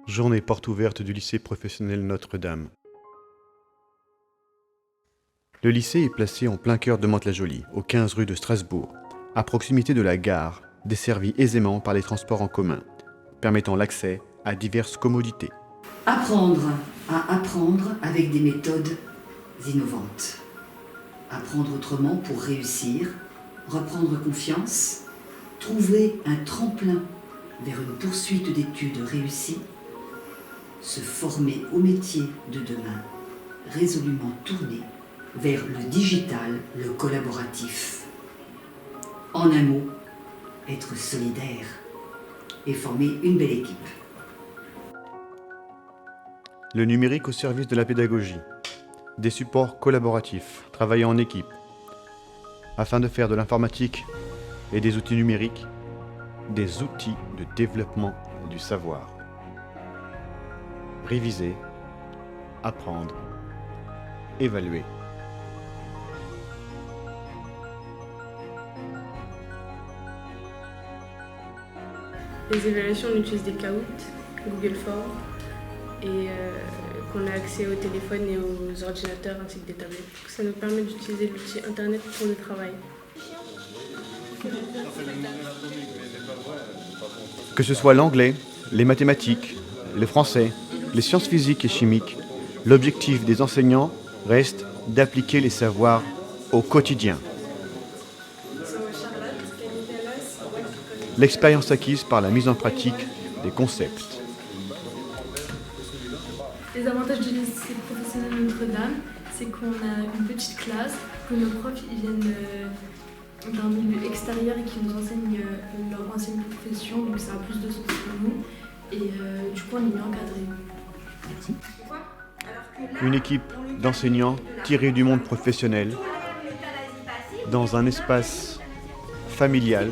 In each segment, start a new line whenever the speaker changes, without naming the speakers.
Journée porte ouverte du lycée professionnel Notre-Dame. Le lycée est placé en plein cœur de Mantes-la-Jolie, au 15 rue de Strasbourg, à proximité de la gare, desservie aisément par les transports en commun, permettant l'accès à diverses commodités.
Apprendre à apprendre avec des méthodes innovantes. Apprendre autrement pour réussir, reprendre confiance, trouver un tremplin vers une poursuite d'études réussies, se former au métier de demain, résolument tourné vers le digital, le collaboratif. En un mot, être solidaire et former une belle équipe.
Le numérique au service de la pédagogie. Des supports collaboratifs, travaillant en équipe, afin de faire de l'informatique et des outils numériques des outils de développement du savoir. Réviser, apprendre, évaluer.
Les évaluations, on utilise des Kahoot, Google Form et qu'on a accès au téléphone et aux ordinateurs ainsi que des tablettes. Ça nous permet d'utiliser l'outil internet pour le travail.
Que ce soit l'anglais, les mathématiques, le français, les sciences physiques et chimiques, l'objectif des enseignants reste d'appliquer les savoirs au quotidien. L'expérience acquise par la mise en pratique des concepts.
Les avantages du lycée professionnel Notre-Dame, c'est qu'on a une petite classe, que nos profs ils viennent d'un milieu extérieur et qui nous enseignent leur ancienne profession, donc ça a plus de sens pour nous. Et du coup, on est mieux encadré.
Merci. Une équipe d'enseignants tirés du monde professionnel, dans un espace familial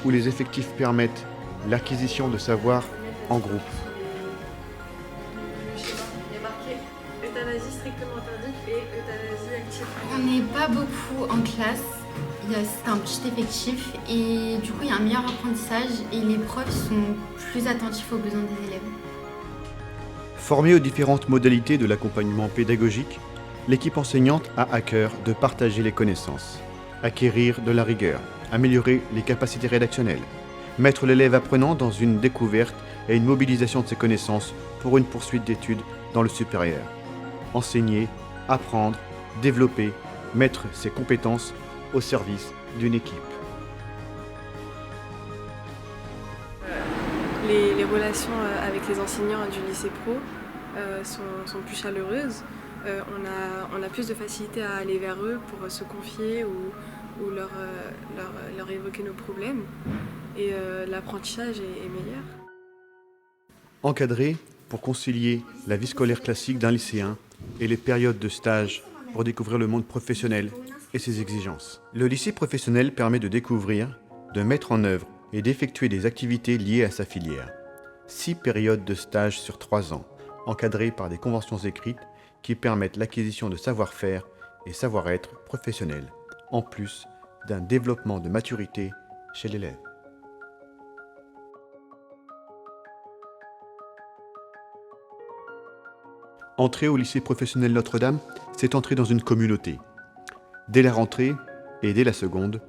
où les effectifs permettent l'acquisition de savoir en groupe.
Il est marqué euthanasie strictement interdite et euthanasie active.
On n'est pas beaucoup en classe, c'est un petit effectif et du coup il y a un meilleur apprentissage et les profs sont plus attentifs aux besoins des élèves.
Formée aux différentes modalités de l'accompagnement pédagogique, l'équipe enseignante a à cœur de partager les connaissances, acquérir de la rigueur, améliorer les capacités rédactionnelles, mettre l'élève apprenant dans une découverte et une mobilisation de ses connaissances pour une poursuite d'études dans le supérieur. Enseigner, apprendre, développer, mettre ses compétences au service d'une équipe.
Les relations avec les enseignants du lycée pro sont plus chaleureuses. On a plus de facilité à aller vers eux pour se confier ou leur évoquer nos problèmes. Et l'apprentissage est meilleur.
Encadrer pour concilier la vie scolaire classique d'un lycéen et les périodes de stage pour découvrir le monde professionnel et ses exigences. Le lycée professionnel permet de découvrir, de mettre en œuvre et d'effectuer des activités liées à sa filière. 6 périodes de stage sur 3 ans, encadrées par des conventions écrites qui permettent l'acquisition de savoir-faire et savoir-être professionnels, en plus d'un développement de maturité chez l'élève. Entrer au lycée professionnel Notre-Dame, c'est entrer dans une communauté. Dès la rentrée et dès la seconde,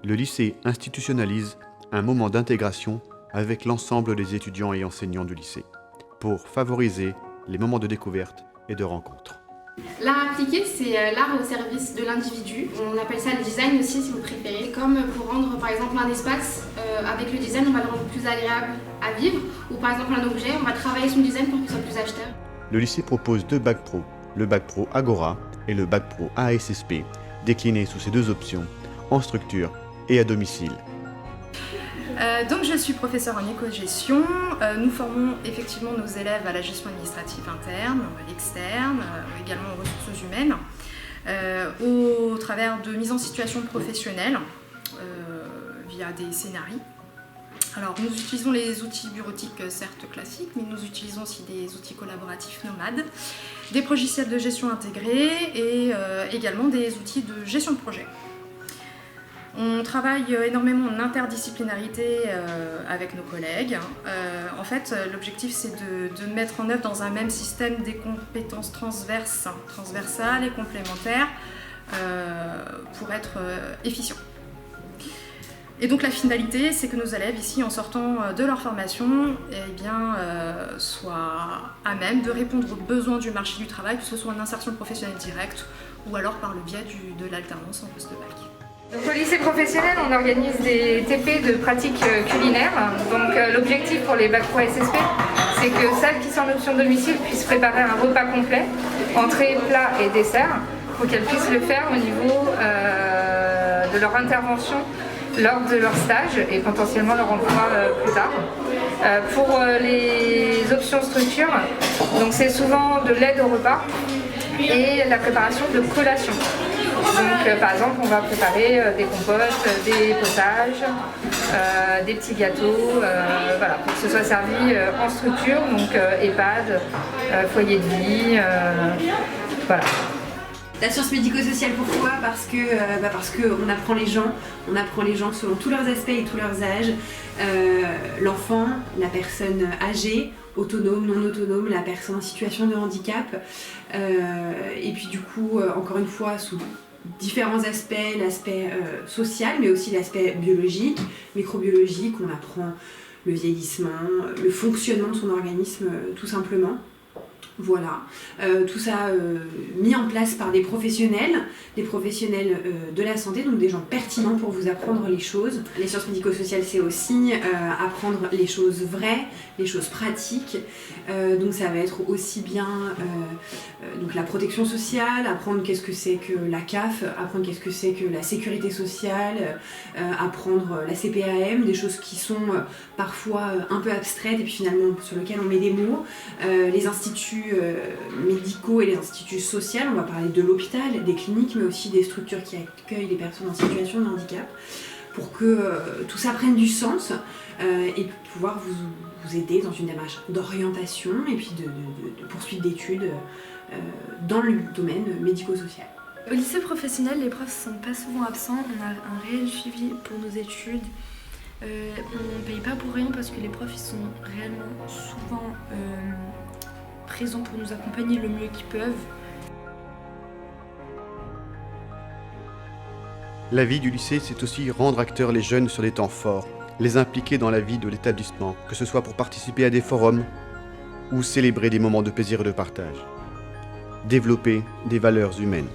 le lycée institutionnalise un moment d'intégration avec l'ensemble des étudiants et enseignants du lycée, pour favoriser les moments de découverte et de rencontre.
L'art appliqué, c'est l'art au service de l'individu. On appelle ça le design aussi, si vous préférez. C'est comme pour rendre, par exemple, un espace, avec le design, on va le rendre plus agréable à vivre. Ou par exemple, un objet, on va travailler son design pour qu'il soit plus acheteur.
Le lycée propose 2 bacs pro, le bac pro Agora et le bac pro ASSP, déclinés sous ces 2 options, en structure et à domicile.
Donc je suis professeure en éco-gestion. Nous formons effectivement nos élèves à la gestion administrative interne, externe, également aux ressources humaines, au travers de mise en situation professionnelle via des scénarios. Alors nous utilisons les outils bureautiques certes classiques, mais nous utilisons aussi des outils collaboratifs nomades, des logiciels de gestion intégrés et également des outils de gestion de projet. On travaille énormément en interdisciplinarité avec nos collègues. En fait, l'objectif, c'est de mettre en œuvre dans un même système des compétences transversales et complémentaires pour être efficients. Et donc la finalité, c'est que nos élèves ici, en sortant de leur formation, soient à même de répondre aux besoins du marché du travail, que ce soit en insertion professionnelle directe ou alors par le biais de l'alternance en post-bac.
Donc, au lycée professionnel, on organise des TP de pratiques culinaires. Donc l'objectif pour les bac pro SSP, c'est que celles qui sont en option domicile puissent préparer un repas complet, entrée, plat et dessert, pour qu'elles puissent le faire au niveau de leur intervention lors de leur stage et potentiellement leur emploi plus tard. Pour les options structure, donc c'est souvent de l'aide au repas et la préparation de collations. Donc par exemple, on va préparer des compotes, des potages, des petits gâteaux, voilà, pour que ce soit servi en structure, donc EHPAD, foyer de vie, voilà.
La science médico-sociale, pourquoi ? Parce que on apprend les gens selon tous leurs aspects et tous leurs âges. L'enfant, la personne âgée, autonome, non autonome, la personne en situation de handicap. Et puis du coup, encore une fois, sous différents aspects, l'aspect social, mais aussi l'aspect biologique, microbiologique, on apprend le vieillissement, le fonctionnement de son organisme tout simplement. Voilà, tout ça mis en place par des professionnels de la santé, donc des gens pertinents pour vous apprendre les choses. Les sciences médico-sociales, c'est aussi apprendre les choses vraies, les choses pratiques. Donc ça va être aussi bien donc la protection sociale, apprendre qu'est-ce que c'est que la CAF, apprendre qu'est-ce que c'est que la sécurité sociale, apprendre la CPAM, des choses qui sont parfois un peu abstraites et puis finalement sur lesquelles on met des mots. Les instituts médicaux et les instituts sociaux, on va parler de l'hôpital, des cliniques, mais aussi des structures qui accueillent les personnes en situation de handicap, pour que tout ça prenne du sens et pouvoir vous aider dans une démarche d'orientation et puis de poursuite d'études dans le domaine médico-social.
Au lycée professionnel, les profs ne sont pas souvent absents, on a un réel suivi pour nos études. On ne paye pas pour rien parce que les profs ils sont réellement souvent présents pour nous accompagner le mieux qu'ils peuvent.
La vie du lycée, c'est aussi rendre acteurs les jeunes sur les temps forts, les impliquer dans la vie de l'établissement, que ce soit pour participer à des forums ou célébrer des moments de plaisir et de partage. Développer des valeurs humaines.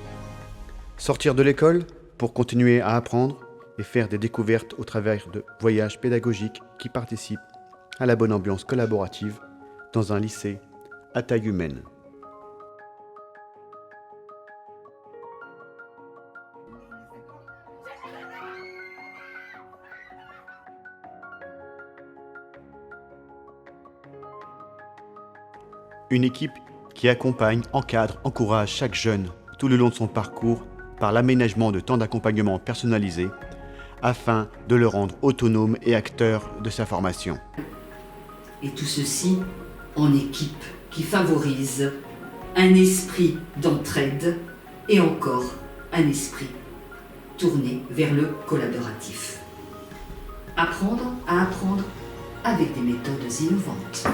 Sortir de l'école pour continuer à apprendre et faire des découvertes au travers de voyages pédagogiques qui participent à la bonne ambiance collaborative dans un lycée à taille humaine. Une équipe qui accompagne, encadre, encourage chaque jeune tout le long de son parcours par l'aménagement de temps d'accompagnement personnalisé afin de le rendre autonome et acteur de sa formation.
Et tout ceci en équipe qui favorise un esprit d'entraide et encore un esprit tourné vers le collaboratif. Apprendre à apprendre avec des méthodes innovantes.